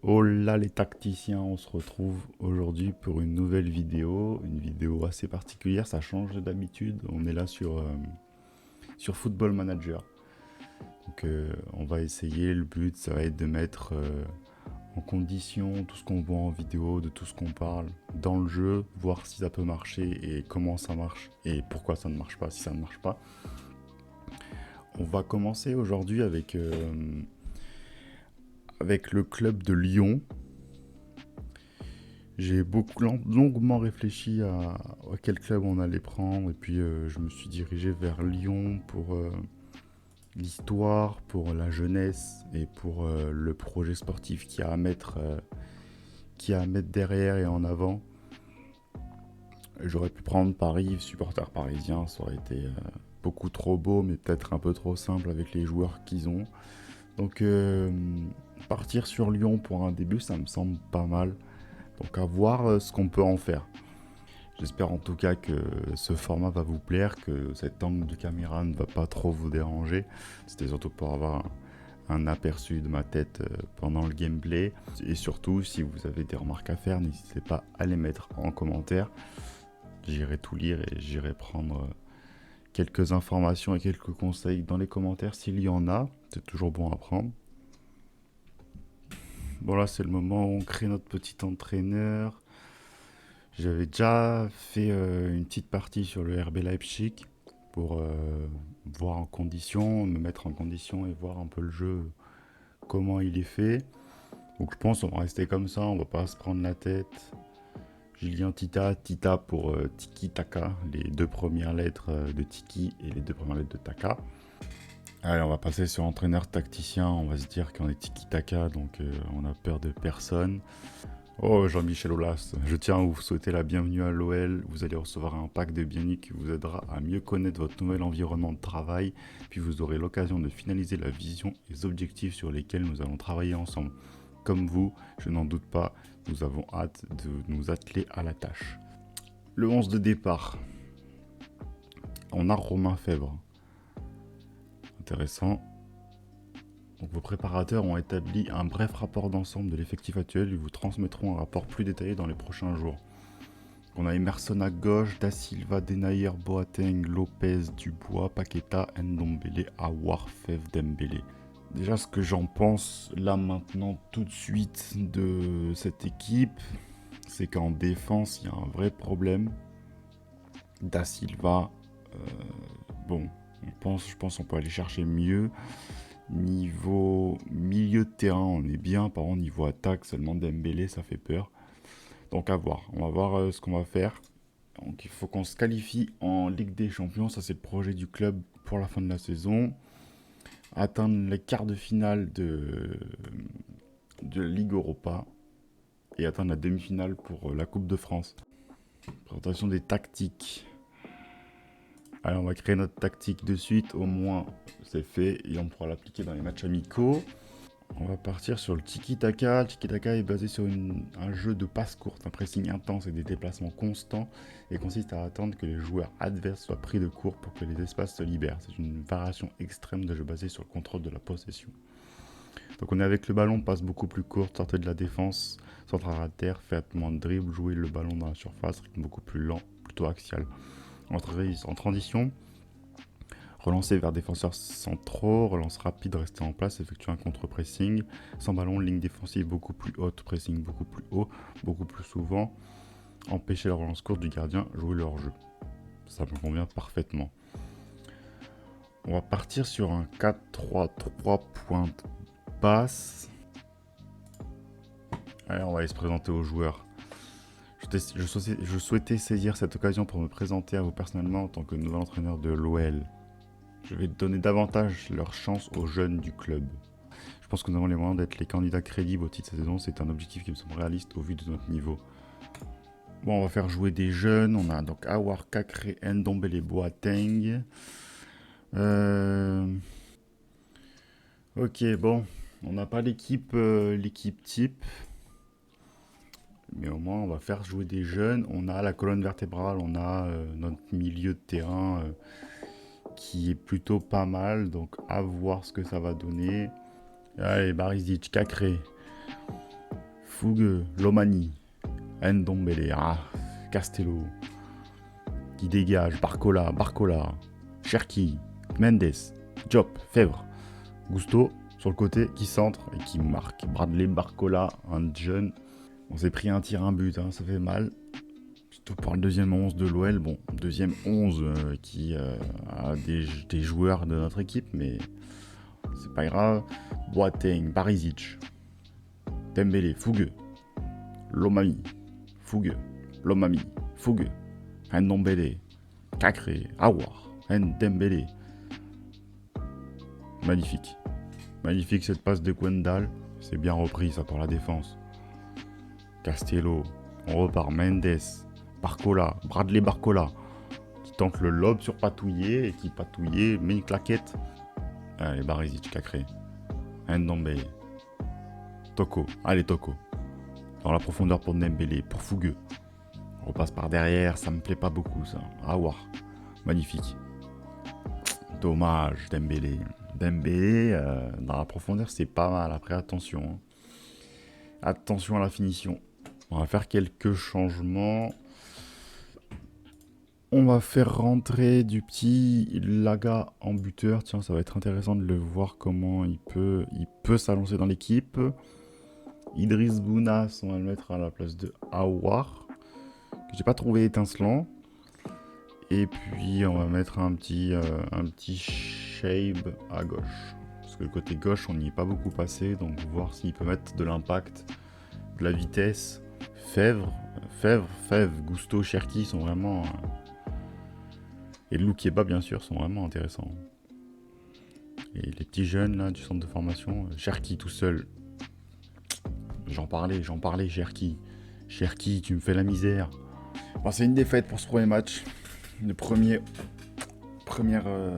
Hola les tacticiens, on se retrouve aujourd'hui pour une nouvelle vidéo, une vidéo assez particulière, ça change d'habitude, on est là sur Football Manager. Donc on va essayer, le but ça va être de mettre en condition tout ce qu'on voit en vidéo, de tout ce qu'on parle dans le jeu, voir si ça peut marcher et comment ça marche et pourquoi ça ne marche pas si ça ne marche pas. On va commencer aujourd'hui avec le club de Lyon. J'ai longuement réfléchi à quel club on allait prendre et puis je me suis dirigé vers Lyon pour l'histoire, pour la jeunesse et pour le projet sportif qu'il y a à mettre, derrière et en avant. J'aurais pu prendre Paris, supporter parisien, ça aurait été beaucoup trop beau mais peut-être un peu trop simple avec les joueurs qu'ils ont. Donc partir sur Lyon pour un début, ça me semble pas mal. Donc à voir ce qu'on peut en faire. J'espère en tout cas que ce format va vous plaire, que cet angle de caméra ne va pas trop vous déranger. C'était surtout pour avoir un aperçu de ma tête pendant le gameplay. Et surtout, si vous avez des remarques à faire, n'hésitez pas à les mettre en commentaire. J'irai tout lire et j'irai prendre quelques informations et quelques conseils dans les commentaires s'il y en a. C'est toujours bon à prendre. Bon là c'est le moment où on crée notre petit entraîneur. J'avais déjà fait une petite partie sur le RB Leipzig pour voir en condition, me mettre en condition et voir un peu le jeu, comment il est fait. Donc je pense qu'on va rester comme ça, on va pas se prendre la tête. Julien Tita pour Tiki Taka, les deux premières lettres de Tiki et les deux premières lettres de Taka. Allez, on va passer sur entraîneur tacticien, on va se dire qu'on est Tiki Taka, donc on a peur de personne. Oh Jean-Michel Aulas, je tiens à vous souhaiter la bienvenue à l'OL. Vous allez recevoir un pack de bienvenue qui vous aidera à mieux connaître votre nouvel environnement de travail. Puis vous aurez l'occasion de finaliser la vision et les objectifs sur lesquels nous allons travailler ensemble. Comme vous, je n'en doute pas, nous avons hâte de nous atteler à la tâche. Le 11 de départ. On a Romain Fèvre. Intéressant. Donc vos préparateurs ont établi un bref rapport d'ensemble de l'effectif actuel. Ils vous transmettront un rapport plus détaillé dans les prochains jours. On a Emerson à gauche, Da Silva, Denayer, Boateng, Lopez, Dubois, Paqueta, Ndombele, Aouar, Fev, Dembélé. Déjà ce que j'en pense là maintenant tout de suite de cette équipe, c'est qu'en défense il y a un vrai problème. Da Silva, bon, je pense qu'on peut aller chercher mieux. Niveau milieu de terrain, on est bien. Par contre, niveau attaque, seulement Dembélé, ça fait peur. Donc à voir. On va voir ce qu'on va faire. Donc il faut qu'on se qualifie en Ligue des Champions. Ça, c'est le projet du club pour la fin de la saison. Atteindre les quarts de finale de la Ligue Europa. Et atteindre la demi-finale pour la Coupe de France. Présentation des tactiques. Allez, on va créer notre tactique de suite. Au moins, c'est fait. Et on pourra l'appliquer dans les matchs amicaux. On va partir sur le tiki-taka. Le tiki-taka est basé sur un jeu de passe courte, un pressing intense et des déplacements constants et consiste à attendre que les joueurs adverses soient pris de court pour que les espaces se libèrent. C'est une variation extrême de jeu basé sur le contrôle de la possession. Donc on est avec le ballon, passe beaucoup plus courte, sortez de la défense, centrale à terre, faites moins de dribble, jouez le ballon dans la surface, rythme beaucoup plus lent, plutôt axial. En transition, relancer vers défenseurs centraux, relance rapide, rester en place, effectuer un contre-pressing. Sans ballon, ligne défensive beaucoup plus haute, pressing beaucoup plus haut, beaucoup plus souvent. Empêcher la relance courte du gardien, jouer leur jeu. Ça me convient parfaitement. On va partir sur un 4-3-3 pointe basse. Allez, on va aller se présenter aux joueurs. Je souhaitais saisir cette occasion pour me présenter à vous personnellement en tant que nouvel entraîneur de l'OL. Je vais donner davantage leur chance aux jeunes du club. Je pense que nous avons les moyens d'être les candidats crédibles au titre de cette saison. C'est un objectif qui me semble réaliste au vu de notre niveau. Bon, on va faire jouer des jeunes. On a donc Aouar, Kakré, Ndombele, Boateng. Ok, bon. On n'a pas l'équipe type. Mais au moins, on va faire jouer des jeunes. On a la colonne vertébrale. On a notre milieu de terrain qui est plutôt pas mal. Donc, à voir ce que ça va donner. Allez, Barisic, Kakré. Fougueux, Lomani, Ndombele, Castello, qui dégage, Barcola, Cherki, Mendes, Diop, Fèvre, Gusto, sur le côté, qui centre et qui marque. Bradley Barcola, un jeune. On s'est pris un tir, un but, ça fait mal. Surtout pour le deuxième 11 de l'OL. Bon, deuxième 11 qui a des joueurs de notre équipe, mais c'est pas grave. Boateng, Barisic, Dembélé, Fougueux, Lomami, Fougueux, Ndombele, Cacré, Aouar, Dembélé. Magnifique. Magnifique cette passe de Gwendal. C'est bien repris ça pour la défense. Castello, on repart. Mendes, Barcola, Bradley Barcola, qui tente le lob sur Patouillet et qui Patouillet met une claquette. Allez, Barisic, Cacré, Ndombele, Toko, allez Toko. Dans la profondeur pour Dembélé, pour Fougueux. On repasse par derrière, ça me plaît pas beaucoup ça. Aouar, magnifique. Dommage, Dembélé. Dembélé, dans la profondeur, c'est pas mal. Après, attention. Attention à la finition. On va faire quelques changements. On va faire rentrer du petit Laga en buteur. Tiens, ça va être intéressant de le voir comment il peut s'annoncer dans l'équipe. Idriss Bounas, on va le mettre à la place de Aouar, que j'ai pas trouvé étincelant. Et puis on va mettre un petit Shaib à gauche. Parce que le côté gauche, on n'y est pas beaucoup passé. Donc voir s'il peut mettre de l'impact, de la vitesse. Fèvre, Gusto, Cherki sont vraiment... Et Loukeba, bien sûr, sont vraiment intéressants. Et les petits jeunes là du centre de formation, Cherki tout seul. J'en parlais, Cherki. Cherki, tu me fais la misère. Bon, c'est une défaite pour ce premier match. Le premier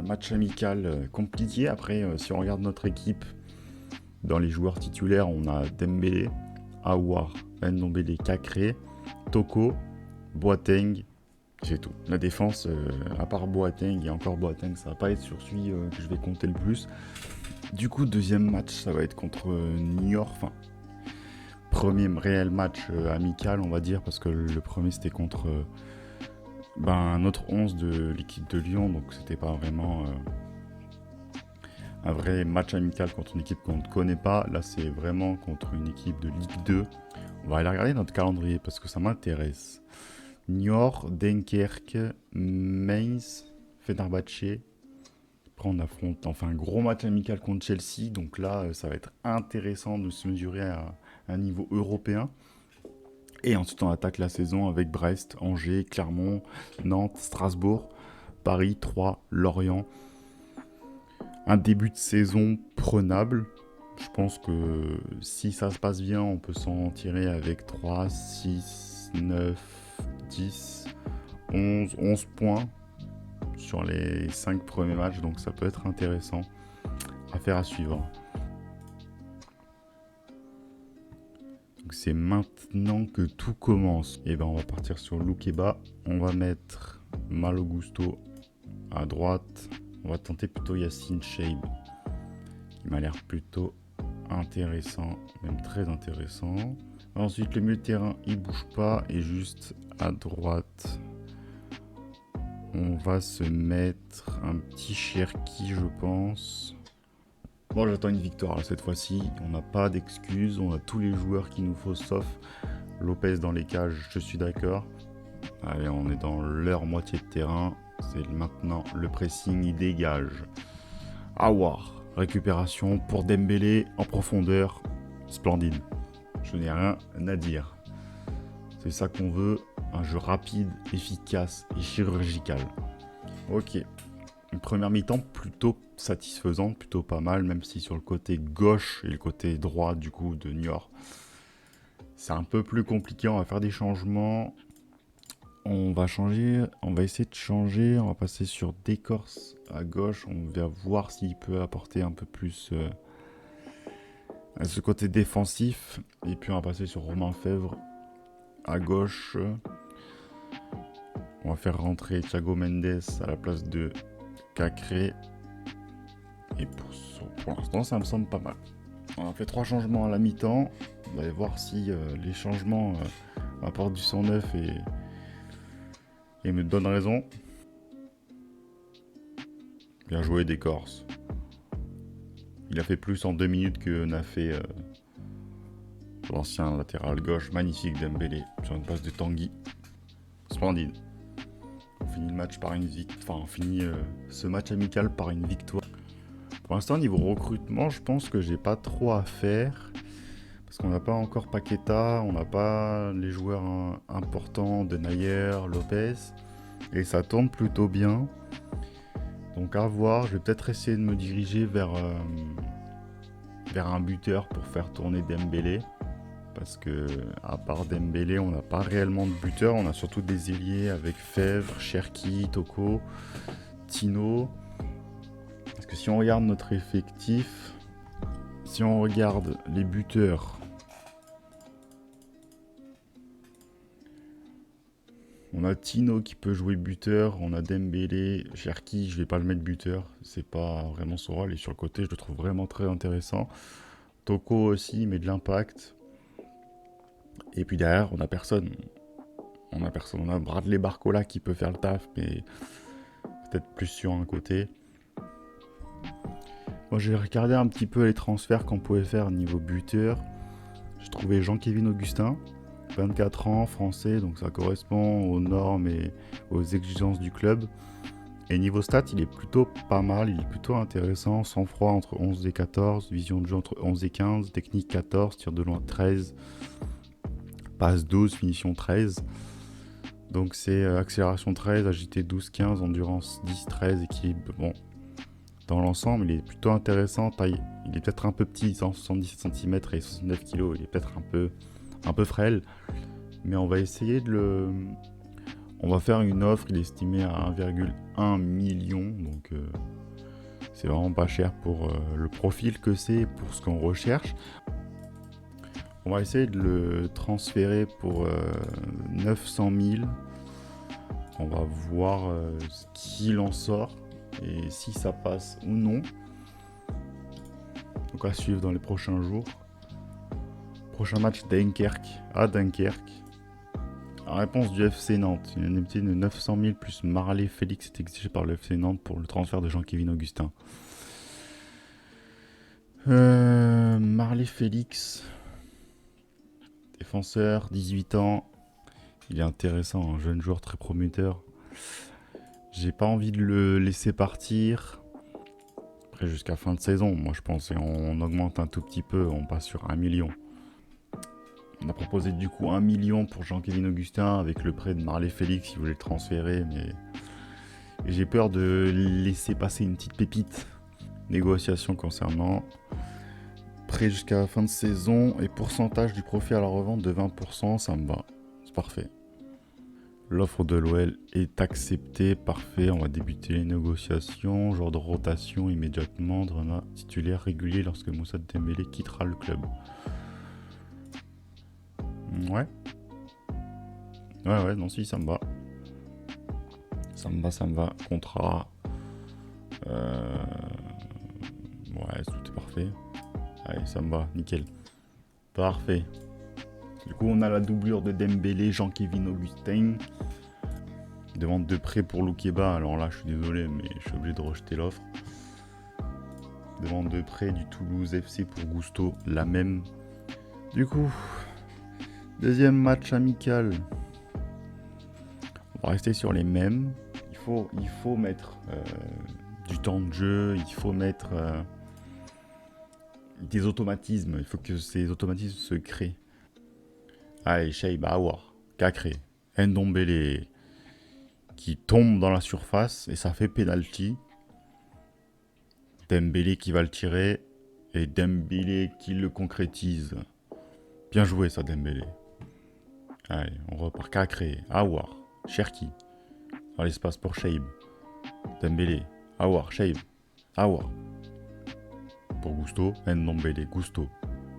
match amical compliqué. Après, si on regarde notre équipe, dans les joueurs titulaires, on a Dembélé, Aouar, Ndombele, Cacré, Toko, Boateng. C'est tout. La défense, à part Boateng, et encore Boateng, ça va pas être sur celui que je vais compter le plus. Du coup, deuxième match, ça va être contre Niort. Enfin, premier réel match amical, on va dire, parce que le premier, c'était contre... un autre 11 de l'équipe de Lyon, donc c'était pas vraiment un vrai match amical contre une équipe qu'on ne connaît pas. Là, c'est vraiment contre une équipe de Ligue 2. On va aller regarder notre calendrier parce que ça m'intéresse. Niort, Dunkerque, Mainz, Fenerbahçe. Après, on affronte un gros match amical contre Chelsea. Donc là, ça va être intéressant de se mesurer à un niveau européen. Et ensuite, on attaque la saison avec Brest, Angers, Clermont, Nantes, Strasbourg, Paris, Troyes, Lorient. Un début de saison prenable. Je pense que si ça se passe bien, on peut s'en tirer avec 3, 6, 9, 10, 11 points sur les 5 premiers matchs. Donc ça peut être intéressant. Affaire à suivre. Donc c'est maintenant que tout commence. Et on va partir sur Loukeba. On va mettre Malo Gusto à droite. On va tenter plutôt Yacine Shaib, qui m'a l'air plutôt intéressant, même très intéressant. Ensuite, le milieu de terrain, il bouge pas. Et juste à droite, on va se mettre un petit Cherki, je pense. Bon, j'attends une victoire là, cette fois-ci. On n'a pas d'excuses. On a tous les joueurs qu'il nous faut, sauf Lopez dans les cages. Je suis d'accord. Allez, on est dans leur moitié de terrain. C'est maintenant le pressing, il dégage. Aouar, récupération pour Dembélé en profondeur. Splendide. Je n'ai rien à dire. C'est ça qu'on veut. Un jeu rapide, efficace et chirurgical. Ok. Une première mi-temps plutôt satisfaisante, plutôt pas mal, même si sur le côté gauche et le côté droit du coup de Niort, c'est un peu plus compliqué. On va faire des changements. On va essayer de changer. On va passer sur Décorce à gauche. On va voir s'il peut apporter un peu plus à ce côté défensif. Et puis on va passer sur Romain Fèvre à gauche. On va faire rentrer Thiago Mendes à la place de Cacré. Et pour l'instant, ça me semble pas mal. On a fait 3 changements à la mi-temps. On va aller voir si les changements apportent du sang neuf et me donnent raison. Bien joué des Corses. Il a fait plus en 2 minutes que n'a fait l'ancien latéral gauche. Magnifique Dembélé sur une passe de Tanguy. Splendide. On finit le match par une victoire. Enfin, on finit ce match amical par une victoire. Pour l'instant, niveau recrutement, je pense que j'ai pas trop à faire. Parce qu'on n'a pas encore Paqueta, on n'a pas les joueurs importants de Nayer, Lopez. Et ça tourne plutôt bien. Donc à voir, je vais peut-être essayer de me diriger vers un buteur pour faire tourner Dembélé. Parce que à part Dembélé, on n'a pas réellement de buteur. On a surtout des ailiers avec Fèvre, Cherki, Toko, Tino. Parce que si on regarde notre effectif, si on regarde les buteurs, on a Tino qui peut jouer buteur, on a Dembélé, Cherki, je vais pas le mettre buteur, c'est pas vraiment son rôle, et sur le côté je le trouve vraiment très intéressant. Toko aussi, met de l'impact. Et puis derrière, on a personne. On a Bradley Barcola qui peut faire le taf, mais peut-être plus sur un côté. Moi j'ai regardé un petit peu les transferts qu'on pouvait faire niveau buteur. J'ai trouvé Jean-Kévin Augustin, 24 ans, français, donc ça correspond aux normes et aux exigences du club. Et niveau stats, il est plutôt pas mal, il est plutôt intéressant. Sang-froid entre 11 et 14, vision de jeu entre 11 et 15, technique 14, tir de loin 13, passe 12, finition 13. Donc c'est accélération 13, agilité 12-15, endurance 10-13, équilibre. Bon, dans l'ensemble, il est plutôt intéressant. Taille, il est peut-être un peu petit, 177 cm et 69 kg, il est peut-être un peu frêle. Mais on va essayer de le... On va faire une offre, il est estimé à 1,1 million, donc c'est vraiment pas cher pour le profil que c'est, pour ce qu'on recherche. On va essayer de le transférer pour 900 000. On va voir ce qu'il en sort et si ça passe ou non. Donc à suivre dans les prochains jours. Prochain match Dunkerque, à Dunkerque. La réponse du FC Nantes, une indemnité de 900 000 plus Marley Félix est exigée par le FC Nantes pour le transfert de Jean-Kévin Augustin. Marley Félix, défenseur, 18 ans. Il est intéressant, un jeune joueur très prometteur. J'ai pas envie de le laisser partir. Après, jusqu'à fin de saison, moi je pense qu'on augmente un tout petit peu, on passe sur 1 million. On a proposé du coup 1 million pour Jean-Kévin Augustin avec le prêt de Marley Félix qui voulait le transférer, mais j'ai peur de laisser passer une petite pépite. Négociation concernant prêt jusqu'à la fin de saison et pourcentage du profit à la revente de 20%, ça me va, c'est parfait. L'offre de l'OL est acceptée, parfait, on va débuter les négociations, genre de rotation immédiatement, Drama titulaire régulier lorsque Moussa Dembélé quittera le club. Ouais. Ouais, non si, ça me va. Ça me va. Contrat. Ouais, tout est parfait. Allez, ça me va, nickel. Parfait. Du coup, on a la doublure de Dembélé, Jean-Kévin Augustin. Demande de prêt pour Loukeba. Alors là, je suis désolé, mais je suis obligé de rejeter l'offre. Demande de prêt du Toulouse FC pour Gusto, la même. Du coup, deuxième match amical. On va rester sur les mêmes. Il faut mettre du temps de jeu, il faut mettre des automatismes. Il faut que ces automatismes se créent. Allez, Shaiba Aouar, Kakré, Ndombele qui tombe dans la surface et ça fait penalty. Dembélé qui va le tirer et Dembélé qui le concrétise. Bien joué ça Dembélé. Allez, on repart. Kakré, Aouar, Cherki. Dans l'espace pour Shaib. Dembélé, Aouar, Shaib, Aouar. Pour Gusto, Ndombele, Gusto.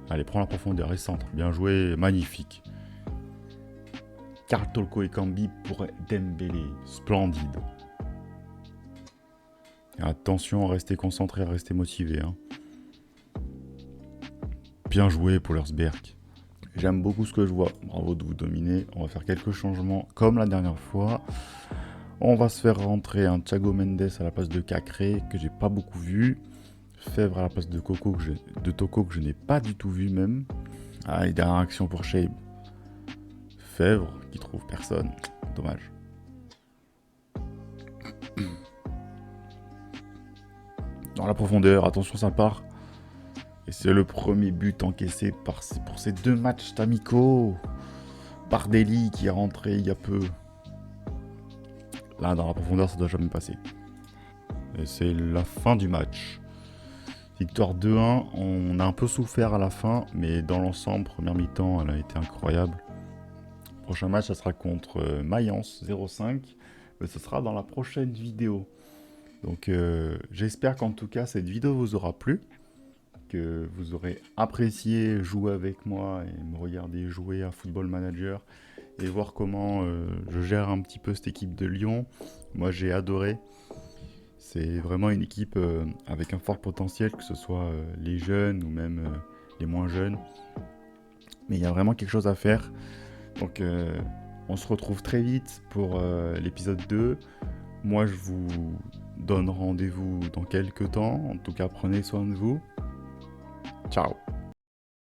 Allez, prends la profondeur et centre. Bien joué, magnifique. Kartolko et Kambi pour Dembélé. Splendide. Et attention à rester concentré, à rester motivé. Hein. Bien joué pour Lersberg. J'aime beaucoup ce que je vois. Bravo de vous dominer. On va faire quelques changements comme la dernière fois. On va se faire rentrer un Thiago Mendes à la place de Cacré que j'ai pas beaucoup vu. Fèvre à la place de Toko que je n'ai pas du tout vu même. Ah, et dernière action pour Shabe. Fèvre qui trouve personne. Dommage. Dans la profondeur, attention ça part. Et c'est le premier but encaissé pour ces 2 matchs amicaux. Bardelli qui est rentré il y a peu. Là, dans la profondeur, ça doit jamais passer. Et c'est la fin du match. Victoire 2-1. On a un peu souffert à la fin, mais dans l'ensemble, première mi-temps, elle a été incroyable. Prochain match, ça sera contre Mayence 0-5. Mais ce sera dans la prochaine vidéo. Donc j'espère qu'en tout cas, cette vidéo vous aura plu. Que vous aurez apprécié jouer avec moi et me regarder jouer à Football Manager et voir comment je gère un petit peu cette équipe de Lyon. Moi j'ai adoré. C'est vraiment une équipe avec un fort potentiel, que ce soit les jeunes ou même les moins jeunes. Mais il y a vraiment quelque chose à faire. Donc on se retrouve très vite pour l'épisode 2. Moi je vous donne rendez-vous dans quelques temps. En tout cas prenez soin de vous. Ciao.